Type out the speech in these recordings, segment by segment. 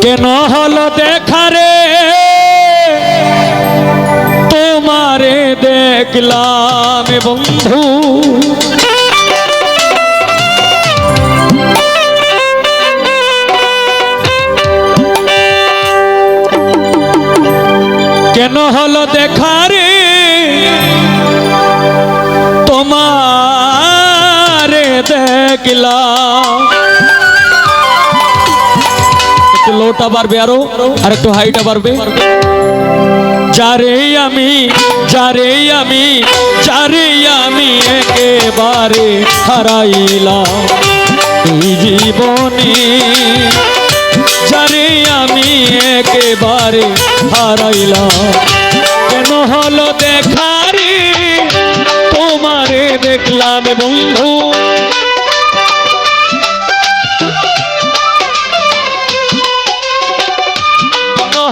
কেন হলো দেখা রে তোমারে দেখলাম বন্ধু, কেন হলো দেখা রে তোমারে দেখলাম। একটু লোটা বাড়বে আরো, আর একটু হাইটা বাড়বে। যারে আমি একেবারে হারাইলাম এই জীবনে, যারে আমি একেবারে হারাইলাম। কেন হলো দেখা রে তোমারে দেখলাম বন্ধু,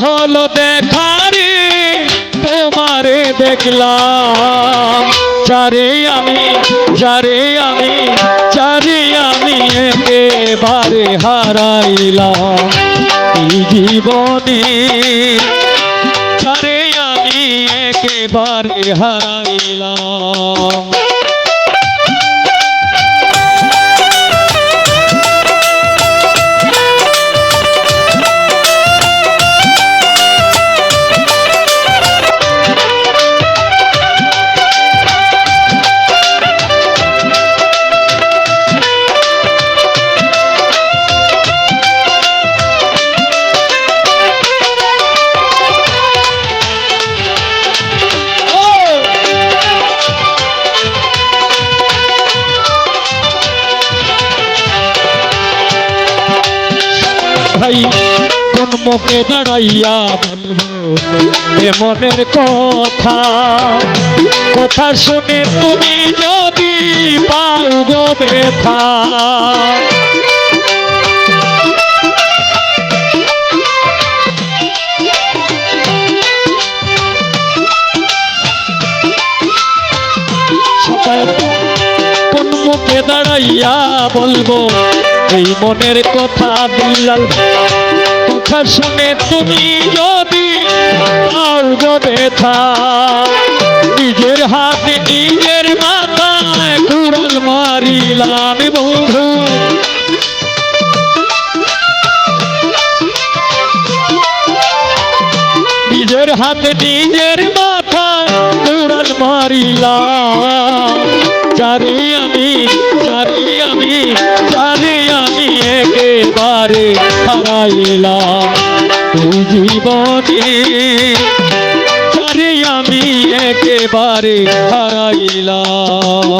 হলো দেখা রে তোমারে দেখলাম। যারে আমি একেবারে হারাইলাম এই জীবনে, যারে আমি একেবারে হারাইলাম। ভাই কোন মুখে দাঁড়াইয়া বলবো এ মনের কথা, কথা শুনে তুমি যদি পাও গো ব্যথা। কোন মুখে দাঁড়াইয়া বলবো এই মনের কথা দিলাল, কথা শুনে তুমি যদি পাও গো ব্যথা। নিজের হাতে নিজের মাথায় কুড়াল মারিলাম বন্ধু, নিজের হাতে নিজের মাথায় কুড়াল মারিলাম। যারে আমি একেবারে হারাইলাম এই জীবনে, যারে আমি একেবারে হারাইলাম।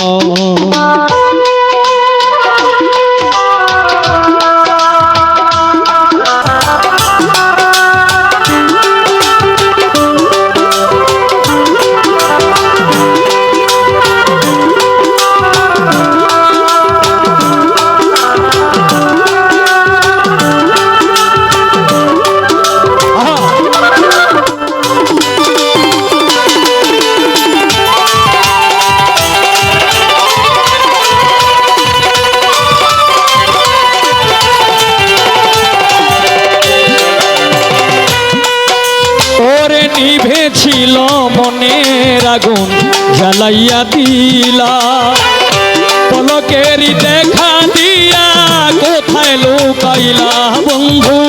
নিভেছিল মনের আগুন জ্বালাইয়া দিলা, পলকেরই দেখা দিয়া কোথায় লুকাইলা বন্ধু।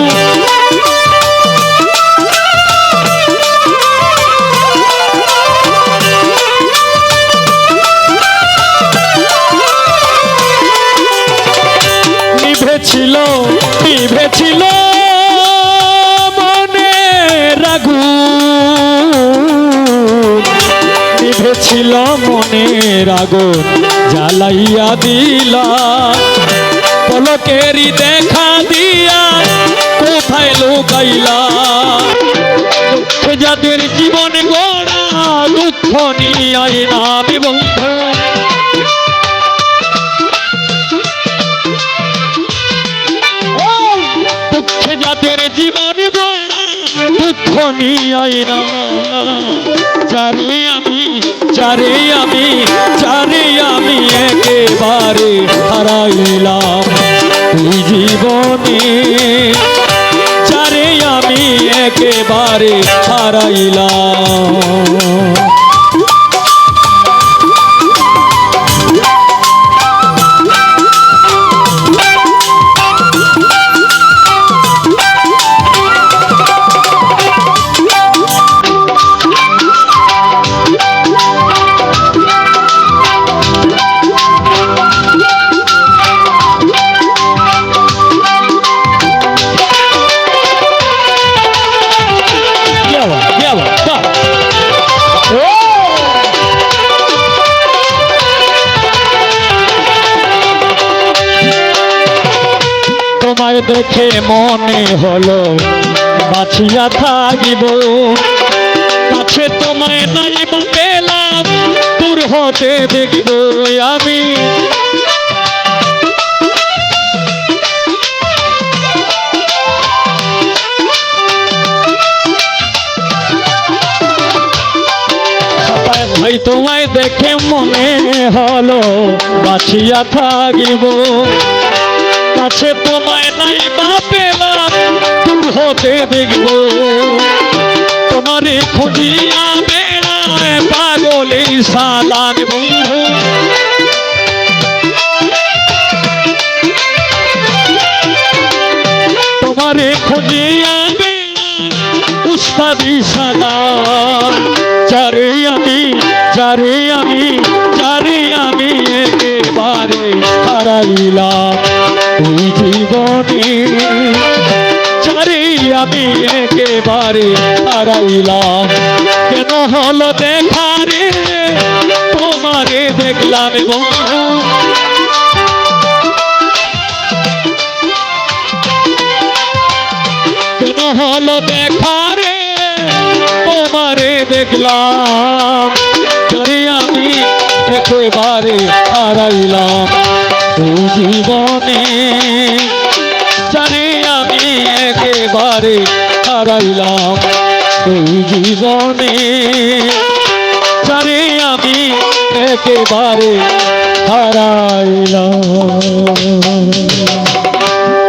নিভেছিল মনের আগুন, নিভেছিল মনের আগুন জ্বালাইয়া দিলা, পলকেরই দেখা দিয়া কোথায় লুকাইলা। যাদের জীবন গড়া দুঃখ নিয়াই নামি বন্ধু, যাদের জীবন গড়া দুঃখ নিয়াই না। যারে আমি একেবারে হারাইলাম এই জীবনে, যারে আমি একেবারে হারাইলাম। তোমায় দেখে মনে হলো বাঁচিয়া থাকিব, কাছে তোমায় নাই পেলাম, দূর হতে দেখব আমি। ভাই তোমায় দেখে মনে হলো বাঁচিয়া থাকিব, কাছে তোমায় নাই পেলাম, দূর হতে দেখব। তোমারে খুঁজিয়া বেড়ায় পাগলে সালান বন্ধু, তোমারে খুঁজিয়া বেড়ায় উস্তাদি সালাম। যারে আমি একেবারে হারাইলাম এই জীবনে, যারে আমি একেবারে হারাইলাম। কেন হলো দেখা রে তোমারে দেখলাম বন্ধু, কেন হলো দেখা রে তোমারে দেখলাম, যারে আমি একেবারে হারাইলাম এই জীবনে, যারে আমি একেবারে হারাইলাম এই জীবনে, যারে আমি একেবারে হারাইলাম।